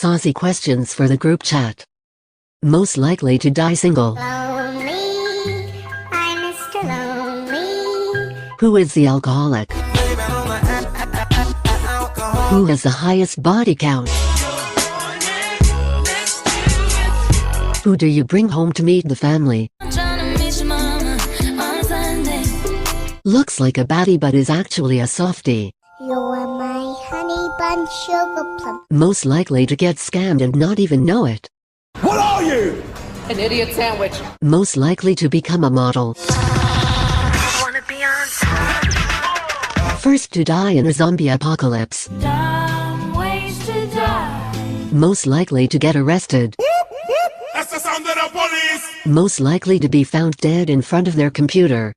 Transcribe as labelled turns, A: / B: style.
A: saucy questions for the group chat. Most likely to die single.
B: Lonely, I'm Mr. Lonely.
A: Who is the alcoholic? Who has the highest body count? Who do you bring home to meet the family? Looks like a baddie but is actually a softie.
B: You're my honey bun sugar plum.
A: Most likely to get scammed and not even know it.
C: What are you? An idiot sandwich.
A: Most likely to become a model.
B: Wanna be on top?
A: First to die in a zombie apocalypse.
B: Dumb ways to die.
A: Most likely to get arrested.
C: That's the sound of the police.
A: Most likely to be found dead in front of their computer.